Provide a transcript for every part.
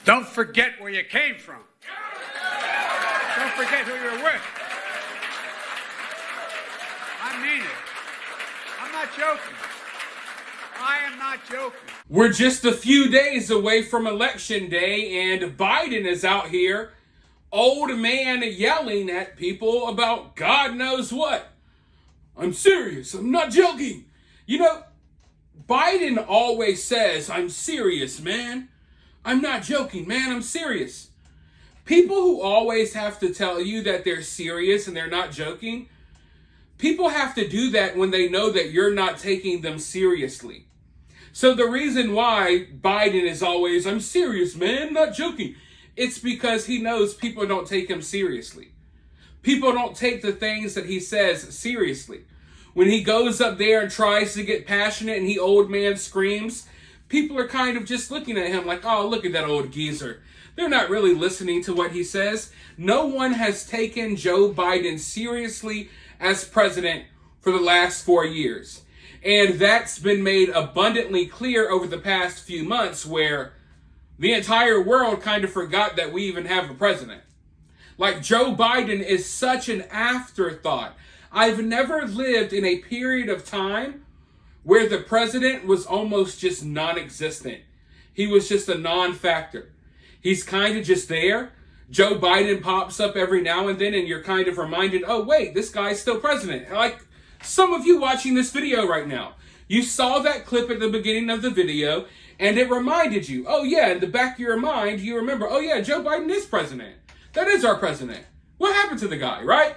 Don't forget where you came from. Don't forget who you're with. I mean it. I'm not joking. I am not joking. We're just a few days away from Election Day, and Biden is out here, old man yelling at people about God knows what. I'm serious. I'm not joking. You know, Biden always says, I'm serious, man. I'm not joking, man. I'm serious. People who always have to tell you that they're serious and they're not joking, people have to do that when they know that you're not taking them seriously. So the reason why Biden is always, I'm serious, man, not joking, it's because he knows people don't take him seriously. People don't take the things that he says seriously. When he goes up there and tries to get passionate and he old man screams, people are kind of just looking at him like, oh, look at that old geezer. They're not really listening to what he says. No one has taken Joe Biden seriously as president for the last 4 years. And that's been made abundantly clear over the past few months, where the entire world kind of forgot that we even have a president. Like, Joe Biden is such an afterthought. I've never lived in a period of time where the president was almost just non-existent. He was just a non-factor. He's kind of just there. Joe Biden pops up every now and then, and you're kind of reminded, oh, wait, this guy's still president. Like some of you watching this video right now, you saw that clip at the beginning of the video, and it reminded you, oh, yeah, in the back of your mind, you remember, oh, yeah, Joe Biden is president. That is our president. What happened to the guy, right?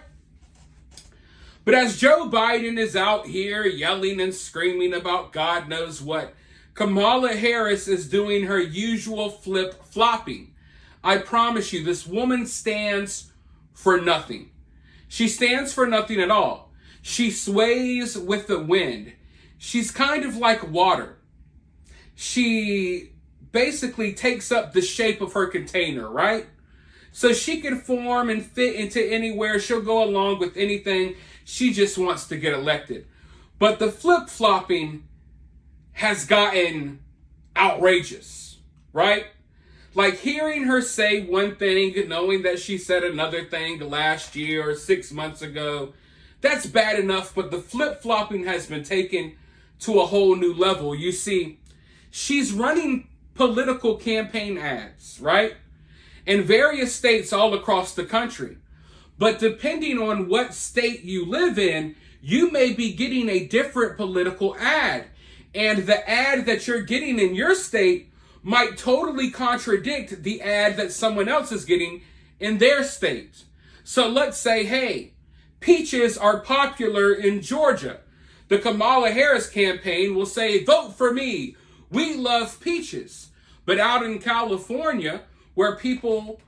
But as Joe Biden is out here yelling and screaming about God knows what, Kamala Harris is doing her usual flip-flopping. I promise you, this woman stands for nothing. She stands for nothing at all. She sways with the wind. She's kind of like water. She basically takes up the shape of her container, right? So she can form and fit into anywhere. She'll go along with anything. She just wants to get elected. But the flip-flopping has gotten outrageous, right? Like, hearing her say one thing, knowing that she said another thing last year or 6 months ago, that's bad enough, but the flip-flopping has been taken to a whole new level. You see, she's running political campaign ads, right? In various states all across the country. But depending on what state you live in, you may be getting a different political ad. And the ad that you're getting in your state might totally contradict the ad that someone else is getting in their state. So let's say, hey, peaches are popular in Georgia. The Kamala Harris campaign will say, vote for me. We love peaches. But out in California, where people,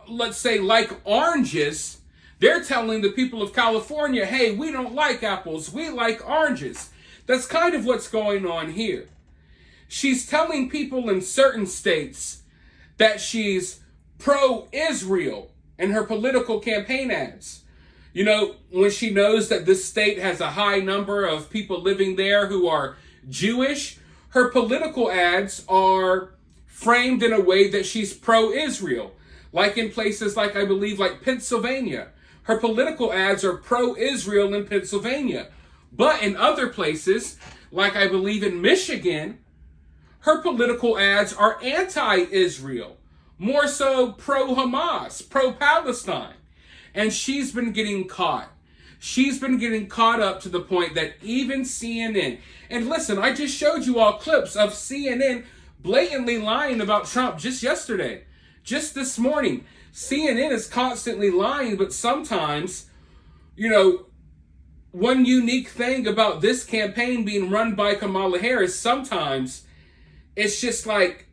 let's say, like oranges, they're telling the people of California, hey, we don't like apples. We like oranges. That's kind of what's going on here. She's telling people in certain states that she's pro-Israel in her political campaign ads. You know, when she knows that this state has a high number of people living there who are Jewish, her political ads are framed in a way that she's pro-Israel. Like in places like, I believe, like Pennsylvania. Her political ads are pro-Israel in Pennsylvania. But in other places, like I believe in Michigan, her political ads are anti-Israel, more so pro-Hamas, pro-Palestine. And she's been getting caught. She's been getting caught up to the point that even CNN, and listen, I just showed you all clips of CNN blatantly lying about Trump just yesterday, just this morning. CNN is constantly lying, but sometimes, you know, one unique thing about this campaign being run by Kamala Harris, sometimes it's just like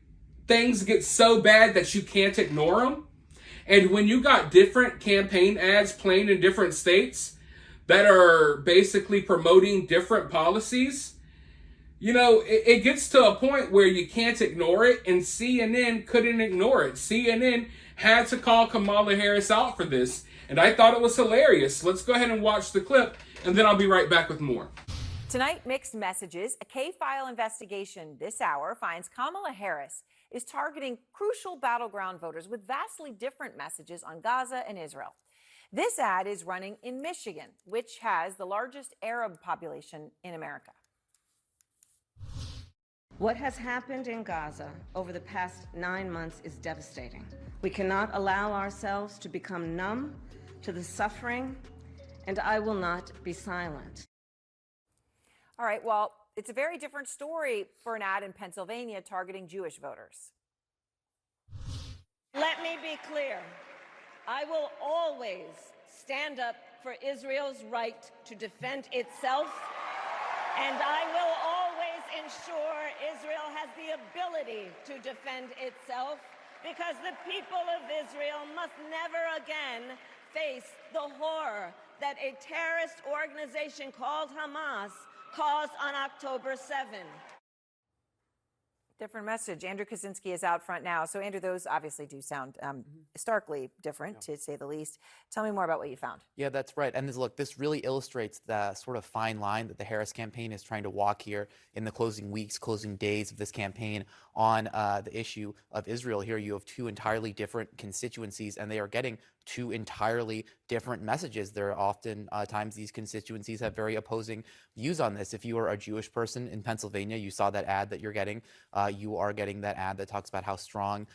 things get so bad that you can't ignore them. And when you got different campaign ads playing in different states that are basically promoting different policies, you know, it gets to a point where you can't ignore it, and CNN couldn't ignore it. CNN had to call Kamala Harris out for this, and I thought it was hilarious. Let's go ahead and watch the clip, and then I'll be right back with more. Tonight, mixed messages. A K-file investigation this hour finds Kamala Harris is targeting crucial battleground voters with vastly different messages on Gaza and Israel. This ad is running in Michigan, which has the largest Arab population in America. What has happened in Gaza over the past 9 months is devastating. We cannot allow ourselves to become numb to the suffering, and I will not be silent. All right, well, it's a very different story for an ad in Pennsylvania targeting Jewish voters. Let me be clear. I will always stand up for Israel's right to defend itself, and I will always ensure Israel has the ability to defend itself, because the people of Israel must never again face the horror that a terrorist organization called Hamas caused on October 7th. Different message. Andrew Kaczynski is out front now. So, Andrew, those obviously do sound starkly different, to say the least. Tell me more about what you found. Yeah, that's right. And this really illustrates the sort of fine line that the Harris campaign is trying to walk here in the closing weeks, closing days of this campaign on the issue of Israel. Here you have two entirely different constituencies, and they are getting two entirely different messages. There are often times these constituencies have very opposing views on this. If you are a Jewish person in Pennsylvania, you saw that ad that you're getting. You are getting that ad that talks about how strong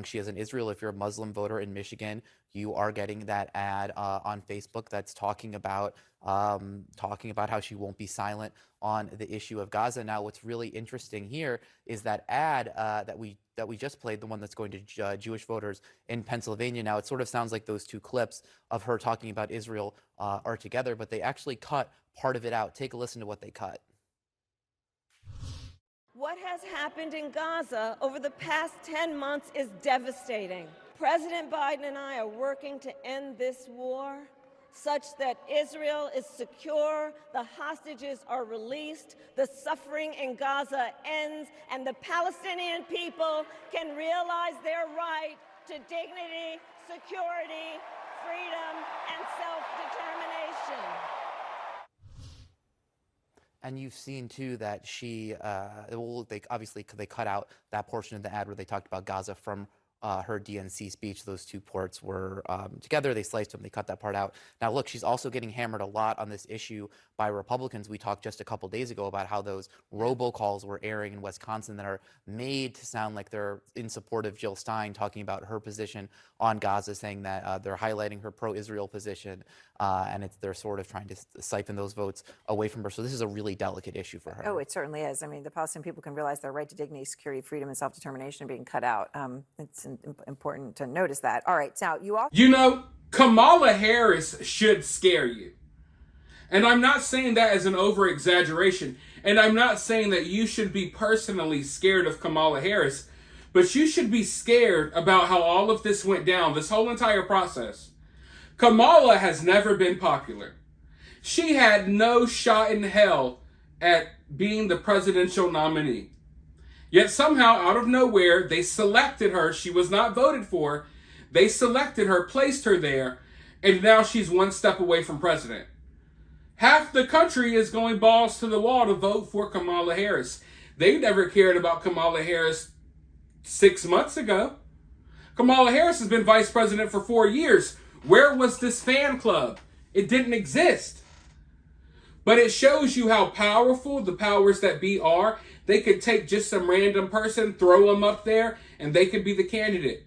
she is in Israel. If you're a Muslim voter in Michigan, you are getting that ad on Facebook that's talking about how she won't be silent on the issue of Gaza. Now, what's really interesting here is that ad that we just played, the one that's going to Jewish voters in Pennsylvania. Now, it sort of sounds like those two clips of her talking about Israel are together, but they actually cut part of it out. Take a listen to what they cut. What has happened in Gaza over the past 10 months is devastating. President Biden and I are working to end this war such that Israel is secure, the hostages are released, the suffering in Gaza ends, and the Palestinian people can realize their right to dignity, security, freedom, and self-determination. And you've seen, too, that they cut out that portion of the ad where they talked about Gaza from her DNC speech. Those two parts were together. They sliced them. They cut that part out. Now, look, she's also getting hammered a lot on this issue by Republicans. We talked just a couple days ago about how those robocalls were airing in Wisconsin that are made to sound like they're in support of Jill Stein, talking about her position on Gaza, saying that they're highlighting her pro-Israel position, and they're sort of trying to siphon those votes away from her. So this is a really delicate issue for her. Oh, it certainly is. I mean, the Palestinian people can realize their right to dignity, security, freedom, and self-determination being cut out. It's important to notice that. All right, now you know, Kamala Harris should scare you. And I'm not saying that as an over-exaggeration. And I'm not saying that you should be personally scared of Kamala Harris. But you should be scared about how all of this went down, this whole entire process. Kamala has never been popular. She had no shot in hell at being the presidential nominee. Yet somehow, out of nowhere, they selected her. She was not voted for. They selected her, placed her there, and now she's one step away from president. Half the country is going balls to the wall to vote for Kamala Harris. They never cared about Kamala Harris 6 months ago. Kamala Harris has been vice president for 4 years. Where was this fan club? It didn't exist. But it shows you how powerful the powers that be are. They could take just some random person, throw them up there, and they could be the candidate.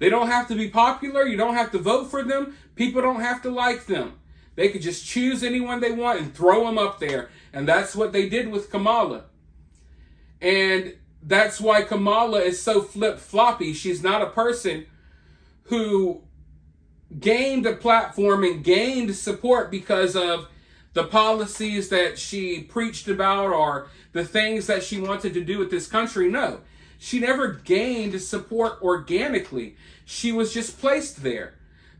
They don't have to be popular. You don't have to vote for them. People don't have to like them. They could just choose anyone they want and throw them up there. And that's what they did with Kamala. And that's why Kamala is so flip-floppy. She's not a person who gained a platform and gained support because of the policies that she preached about or the things that she wanted to do with this country. No, she never gained support organically. She was just placed there.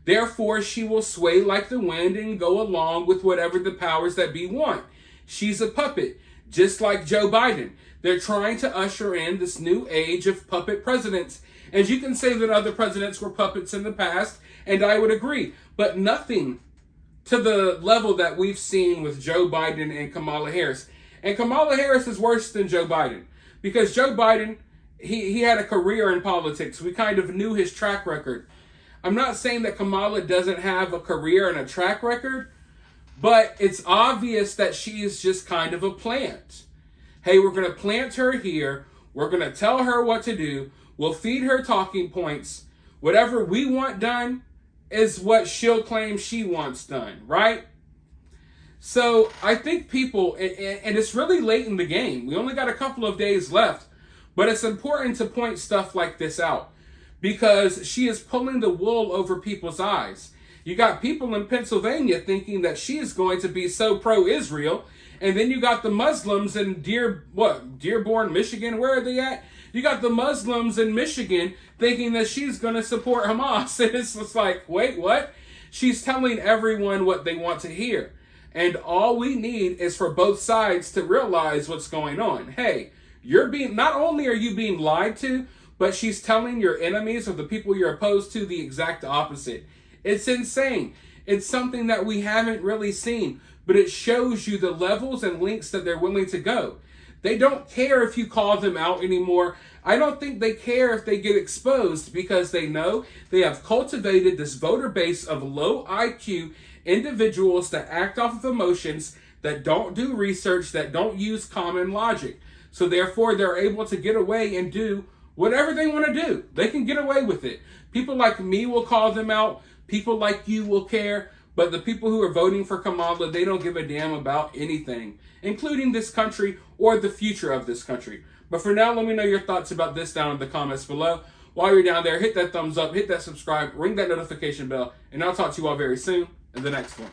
Therefore, she will sway like the wind and go along with whatever the powers that be want. She's a puppet, just like Joe Biden. They're trying to usher in this new age of puppet presidents. And you can say that other presidents were puppets in the past, and I would agree. But nothing to the level that we've seen with Joe Biden and Kamala Harris. And Kamala Harris is worse than Joe Biden, because Joe Biden he had a career in politics. We kind of knew his track record. I'm not saying that Kamala doesn't have a career and a track record, but it's obvious that she is just kind of a plant. Hey, we're going to plant her here. We're going to tell her what to do. We'll feed her talking points. Whatever we want done is what she'll claim she wants done, right? So I think people, and it's really late in the game. We only got a couple of days left, but it's important to point stuff like this out because she is pulling the wool over people's eyes. You got people in Pennsylvania thinking that she is going to be so pro-Israel, and then you got the Muslims in Dearborn, Michigan. Where are they at? You got the Muslims in Michigan thinking that she's going to support Hamas. And it's just like, wait, what? She's telling everyone what they want to hear. And all we need is for both sides to realize what's going on. Hey, not only are you being lied to, but she's telling your enemies or the people you're opposed to the exact opposite. It's insane. It's something that we haven't really seen, but it shows you the levels and lengths that they're willing to go. They don't care if you call them out anymore. I don't think they care if they get exposed because they know they have cultivated this voter base of low IQ individuals that act off of emotions, that don't do research, that don't use common logic. So therefore, they're able to get away and do whatever they want to do. They can get away with it. People like me will call them out. People like you will care. But the people who are voting for Kamala, they don't give a damn about anything, including this country or the future of this country. But for now, let me know your thoughts about this down in the comments below. While you're down there, hit that thumbs up, hit that subscribe, ring that notification bell, and I'll talk to you all very soon in the next one.